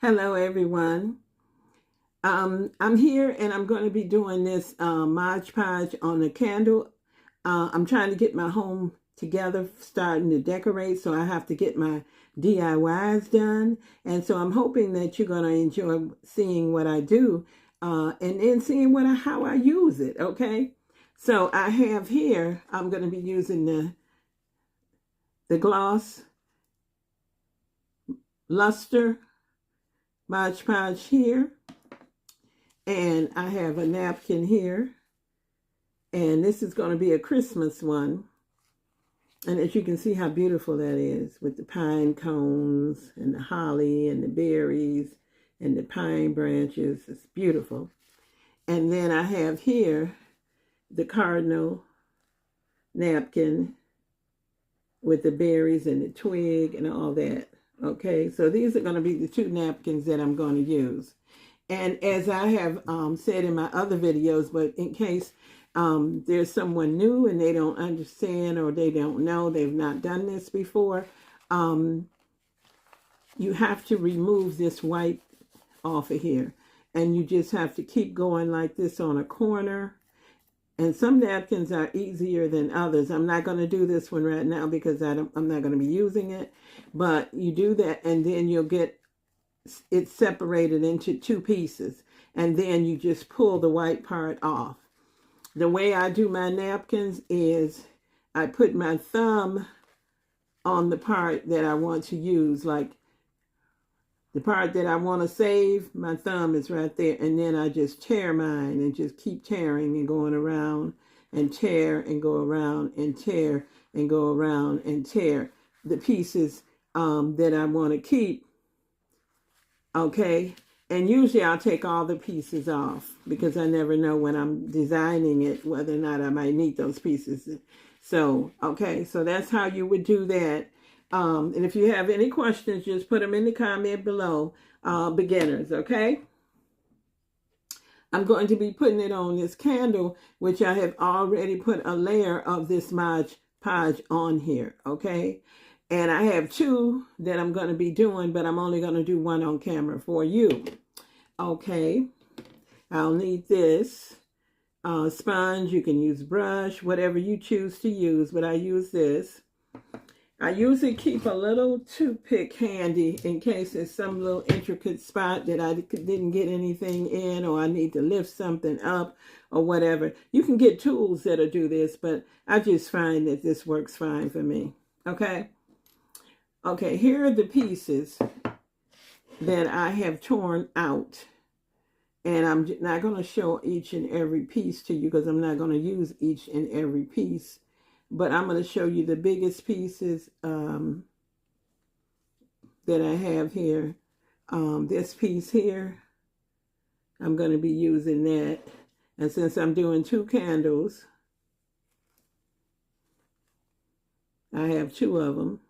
Hello, everyone. I'm here and I'm going to be doing this Mod Podge on a candle. I'm trying to get my home together, starting to decorate, so I have to get my DIYs done. And so I'm hoping that you're going to enjoy seeing what I do and then seeing how I use it, okay? So I have here, I'm going to be using the gloss luster Mod Podge here. And I have a napkin here. And this is going to be a Christmas one. And as you can see how beautiful that is with the pine cones and the holly and the berries and the pine branches. It's beautiful. And then I have here the Cardinal napkin with the berries and the twig and all that. Okay, so these are going to be the two napkins that I'm going to use. And as I have said in my other videos, but in case there's someone new and they don't understand or they don't know, they've not done this before, you have to remove this white off of here. And you just have to keep going like this on a corner. And some napkins are easier than others. I'm not going to do this one right now because I'm not going to be using it. But you do that and then you'll get it's separated into two pieces, and then you just pull the white part off. The way I do my napkins is I put my thumb on the part that I want to use, like the part that I want to save, my thumb is right there, and then I just tear mine and just keep tearing and going around and tear and go around and tear and go around and tear the pieces that I want to keep. Okay, and usually I'll take all the pieces off because I never know when I'm designing it whether or not I might need those pieces. So, okay, so that's how you would do that. And if you have any questions, just put them in the comment below, beginners, okay? I'm going to be putting it on this candle, which I have already put a layer of this Mod Podge on here, okay? And I have two that I'm going to be doing, but I'm only going to do one on camera for you. Okay. I'll need this sponge. You can use brush, whatever you choose to use, but I use this. I usually keep a little toothpick handy in case there's some little intricate spot that I didn't get anything in, or I need to lift something up or whatever. You can get tools that'll do this, but I just find that this works fine for me. Okay. Okay, here are the pieces that I have torn out. And I'm not going to show each and every piece to you because I'm not going to use each and every piece. But I'm going to show you the biggest pieces that I have here. This piece here, I'm going to be using that. And since I'm doing two candles, I have two of them.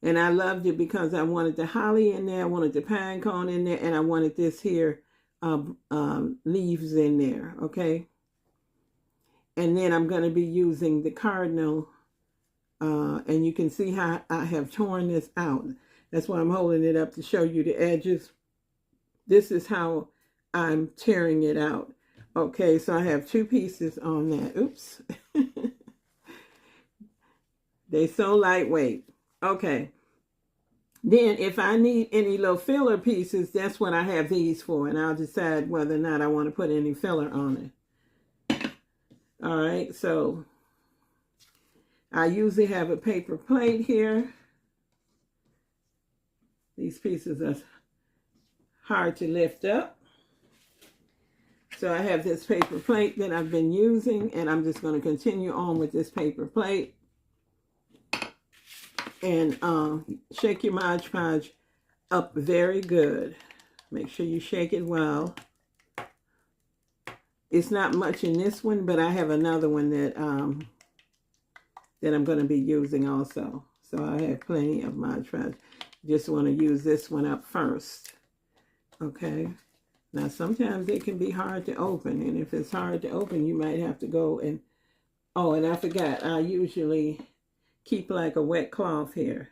And I loved it because I wanted the holly in there, I wanted the pine cone in there, and I wanted this here leaves in there, okay? And then I'm going to be using the Cardinal, and you can see how I have torn this out. That's why I'm holding it up to show you the edges. This is how I'm tearing it out. Okay, so I have two pieces on that. Oops. They're so lightweight. Okay. Then if I need any little filler pieces, that's what I have these for. And I'll decide whether or not I want to put any filler on it. All right. So I usually have a paper plate here. These pieces are hard to lift up. So I have this paper plate that I've been using. And I'm just going to continue on with this paper plate. And shake your Mod Podge up very good. Make sure you shake it well. It's not much in this one, but I have another one that I'm going to be using also. So I have plenty of Mod Podge. Just want to use this one up first. Okay. Now sometimes it can be hard to open, and if it's hard to open, you might have to go and and I forgot. I usually keep like a wet cloth here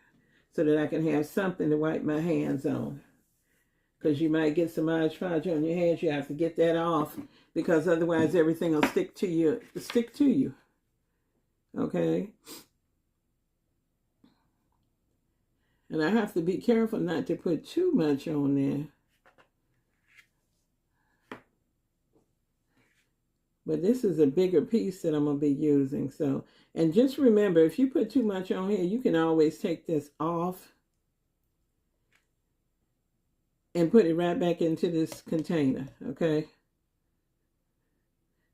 so that I can have something to wipe my hands on. because you might get some Mod Podge on your hands. You have to get that off because otherwise everything will stick to you. Okay? And I have to be careful not to put too much on there. But this is a bigger piece that I'm going to be using. So, and just remember, if you put too much on here, you can always take this off and put it right back into this container, okay?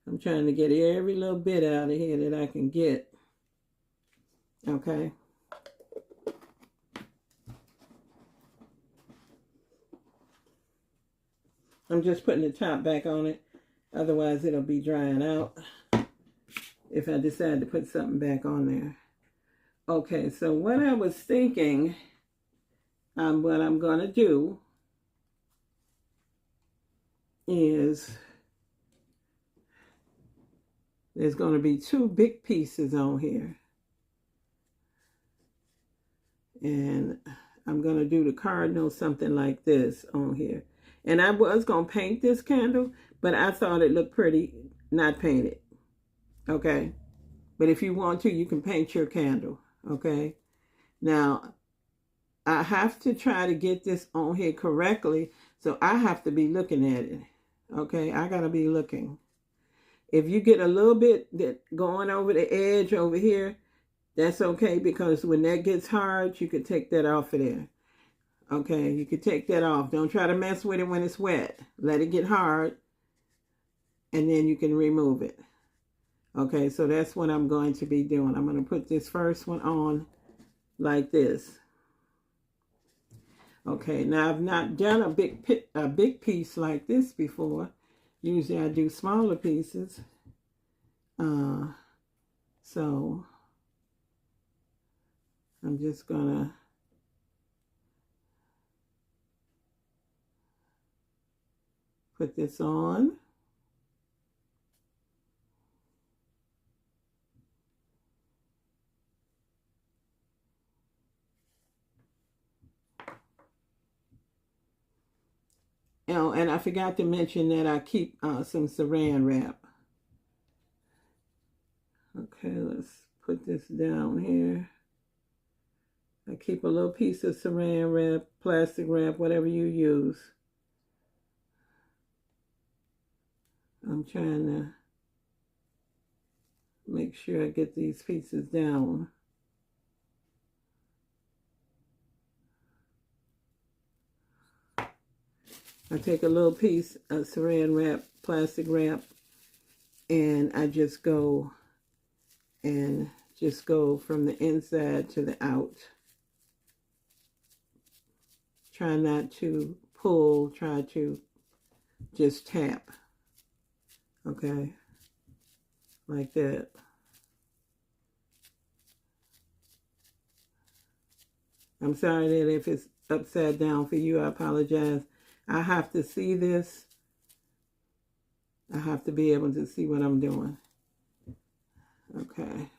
I'm trying to get every little bit out of here that I can get, okay? I'm just putting the top back on it. Otherwise, it'll be drying out if I decide to put something back on there. Okay, so what I was thinking, what I'm going to do is there's going to be two big pieces on here. And I'm going to do the Cardinal, something like this on here. And I was going to paint this candle, but I thought it looked pretty not painted. Okay? But if you want to, you can paint your candle. Okay? Now, I have to try to get this on here correctly, so I have to be looking at it. Okay? I got to be looking. If you get a little bit that going over the edge over here, that's okay, because when that gets hard, you could take that off of there. Okay, you could take that off. Don't try to mess with it when it's wet. Let it get hard, and then you can remove it. Okay, so that's what I'm going to be doing. I'm going to put this first one on like this. Okay, now I've not done a big piece like this before. Usually I do smaller pieces. So I'm just gonna put this on. Oh, and I forgot to mention that I keep some saran wrap. Okay, let's put this down here. I keep a little piece of saran wrap, plastic wrap, whatever you use. I'm trying to make sure I get these pieces down. I take a little piece of saran wrap, plastic wrap, and I just go from the inside to the out. Try not to pull, try to just tap. Okay, like that. I'm sorry that if it's upside down for you, I apologize. I have to see this. I have to be able to see what I'm doing. Okay.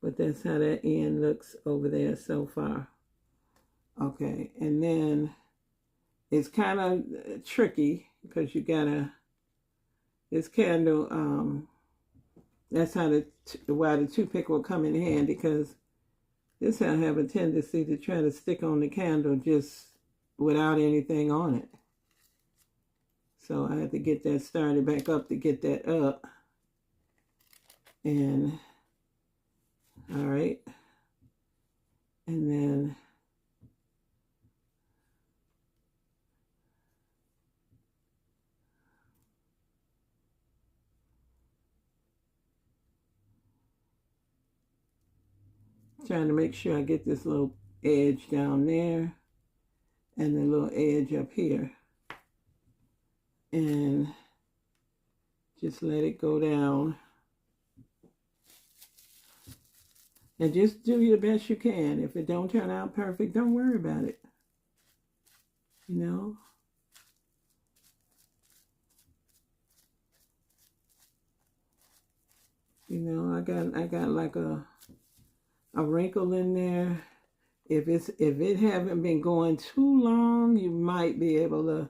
But that's how that end looks over there so far. Okay. And then it's kind of tricky because you gotta, this candle, that's how why the toothpick will come in handy, because this I have a tendency to try to stick on the candle just without anything on it. So I had to get that started back up to get that up. And, all right. And then, trying to make sure I get this little edge down there and the little edge up here. And just let it go down. And just do the best you can. If it don't turn out perfect, don't worry about it. You know? You know, I got like a wrinkle in there. If it haven't been going too long, you might be able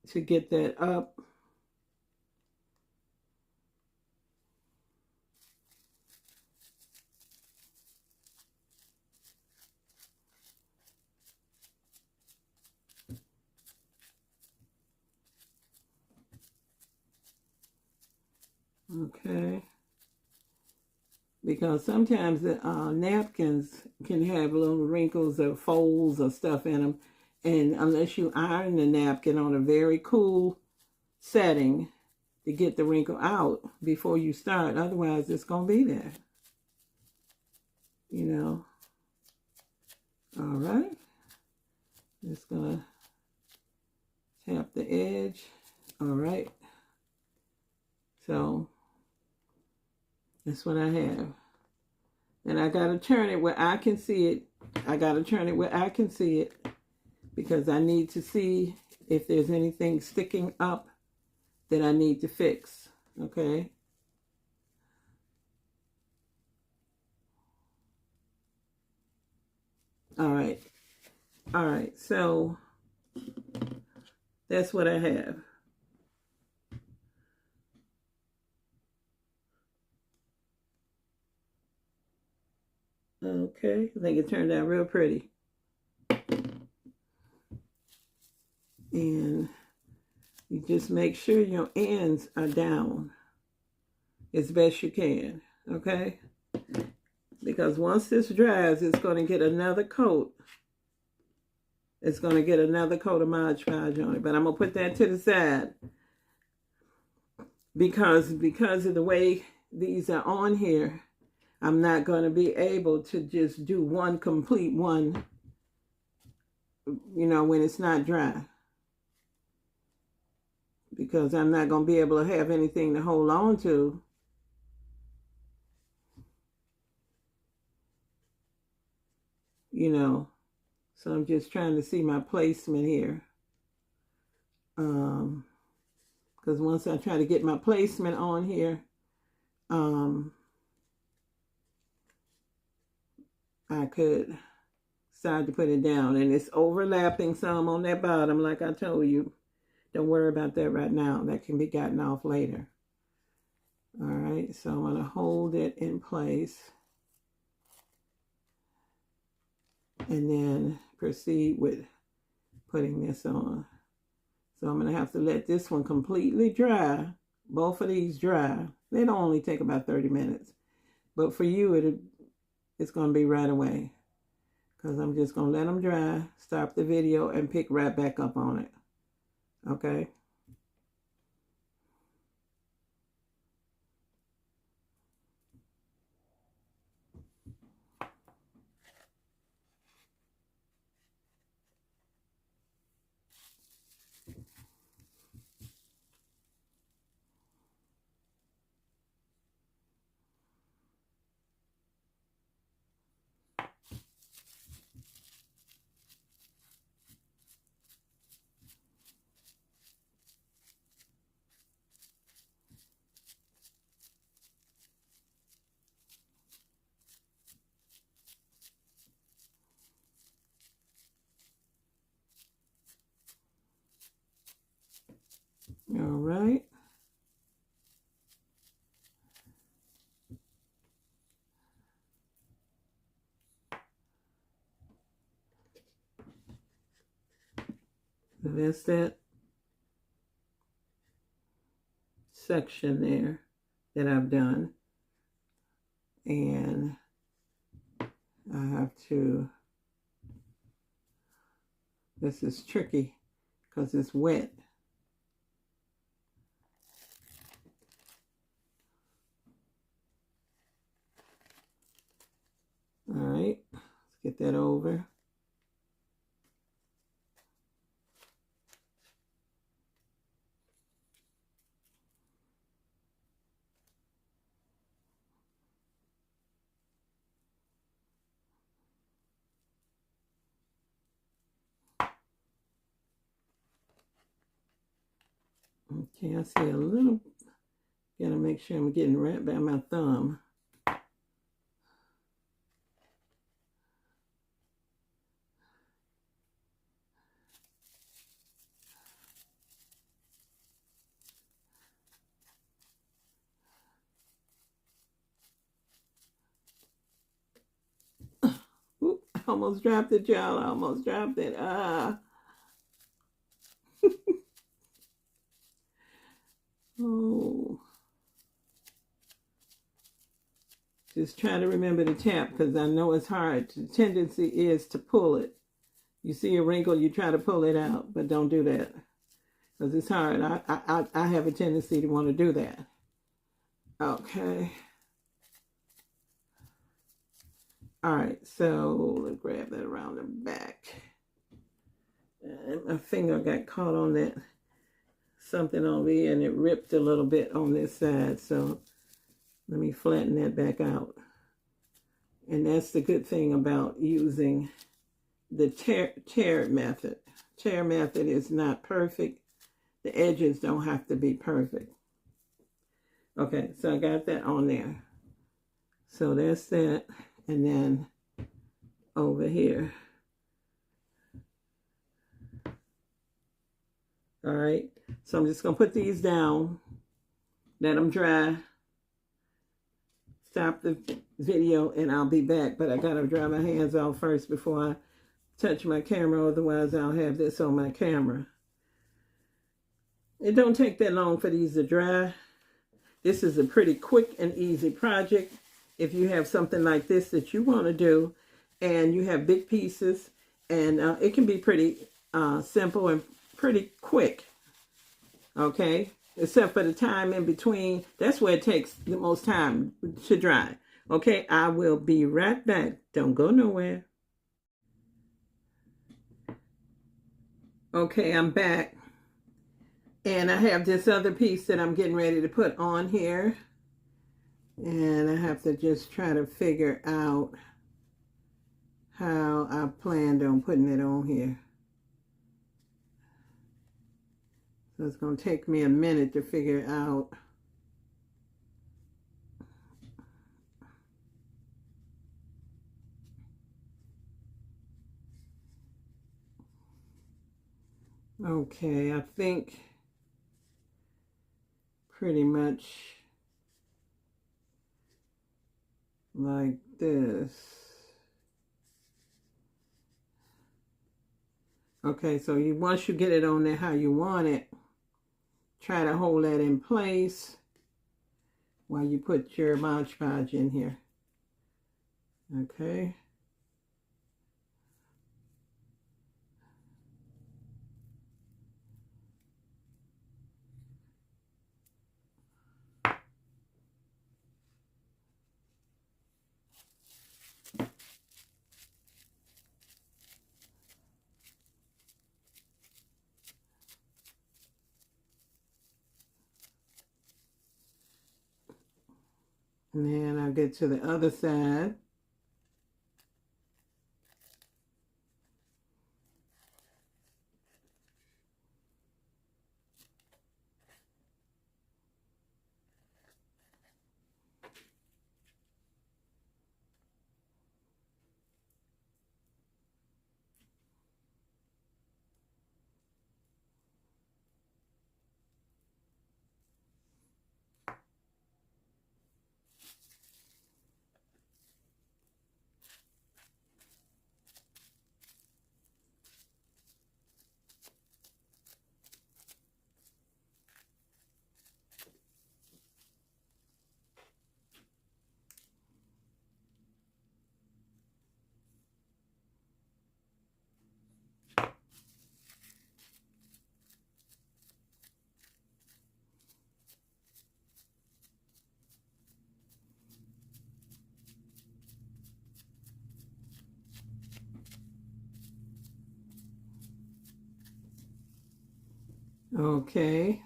to get that up. Okay. Because sometimes the napkins can have little wrinkles or folds or stuff in them. And unless you iron the napkin on a very cool setting to get the wrinkle out before you start, otherwise it's going to be there. You know. All right. Just going to tap the edge. All right. So that's what I have. And I got to turn it where I can see it. I got to turn it where I can see it because I need to see if there's anything sticking up that I need to fix. Okay. All right. All right. So that's what I have. Okay. I think it turned out real pretty. And you just make sure your ends are down as best you can. Okay. Because once this dries, it's going to get another coat. It's going to get another coat of Mod Podge on it. But I'm going to put that to the side. Because of the way these are on here, I'm not going to be able to just do one complete one, you know, when it's not dry. Because I'm not going to be able to have anything to hold on to. You know, so I'm just trying to see my placement here. Because once I try to get my placement on here, I could start to put it down. And it's overlapping some on that bottom, like I told you. Don't worry about that right now. That can be gotten off later. All right, so I'm going to hold it in place. And then proceed with putting this on. So I'm going to have to let this one completely dry. Both of these dry. They don't only take about 30 minutes. But for you, it's going to be right away. Because I'm just going to let them dry, stop the video, and pick right back up on it. Okay? All right. So that's that section there that I've done. And I have to, this is tricky because it's wet. All right, let's get that over. Okay, I see a little, gotta make sure I'm getting right by my thumb. almost dropped it, y'all. I almost dropped it. Oh. Just try to remember to tap, because I know it's hard. The tendency is to pull it. You see a wrinkle, you try to pull it out, but don't do that, because it's hard. I have a tendency to want to do that. Okay. All right, so let's grab that around the back. And my finger got caught on that something over here, and it ripped a little bit on this side. So let me flatten that back out. And that's the good thing about using the tear method. Tear method is not perfect. The edges don't have to be perfect. Okay, so I got that on there. So that's that. And then over here. All right, so I'm just going to put these down, let them dry, stop the video, and I'll be back. But I got to dry my hands off first before I touch my camera, otherwise I'll have this on my camera. It don't take that long for these to dry. This is a pretty quick and easy project. If you have something like this that you want to do, and you have big pieces, and it can be pretty simple and pretty quick, okay, except for the time in between. That's where it takes the most time to dry. Okay, I will be right back. Don't go nowhere. Okay, I'm back, and I have this other piece that I'm getting ready to put on here, and I have to just try to figure out how I planned on putting it on here. So it's going to take me a minute to figure out. Okay, I think pretty much like this. Okay, so once you get it on there how you want it, try to hold that in place while you put your Mod Podge in here. Okay. And then I'll get to the other side. Okay.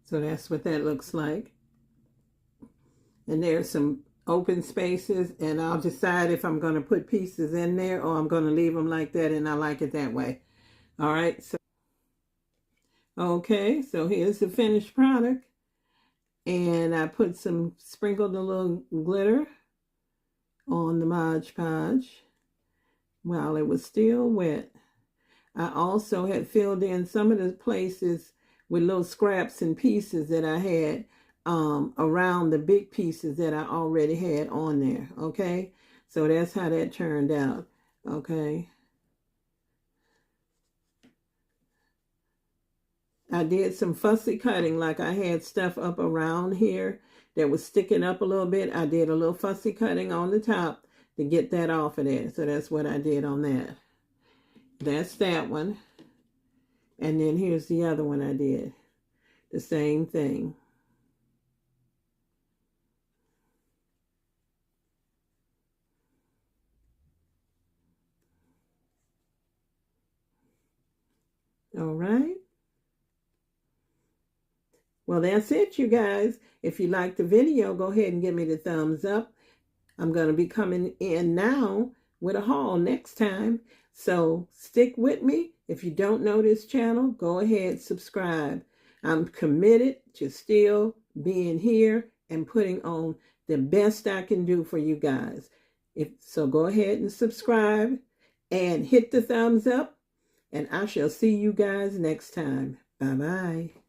So that's what that looks like. And there's some open spaces, and I'll decide if I'm going to put pieces in there or I'm going to leave them like that, and I like it that way. All right. So, okay, so here's the finished product. And I sprinkled a little glitter on the Mod Podge while it was still wet. I also had filled in some of the places with little scraps and pieces that I had around the big pieces that I already had on there. Okay, So that's how that turned out. Okay. I did some fussy cutting, like I had stuff up around here that was sticking up a little bit. I did a little fussy cutting on the top to get that off of there. So that's what I did on that. That's that one. And then here's the other one I did. The same thing. All right. Well, that's it, you guys. If you like the video, go ahead and give me the thumbs up. I'm going to be coming in now with a haul next time. So stick with me. If you don't know this channel, go ahead, subscribe. I'm committed to still being here and putting on the best I can do for you guys. So go ahead and subscribe and hit the thumbs up. And I shall see you guys next time. Bye-bye.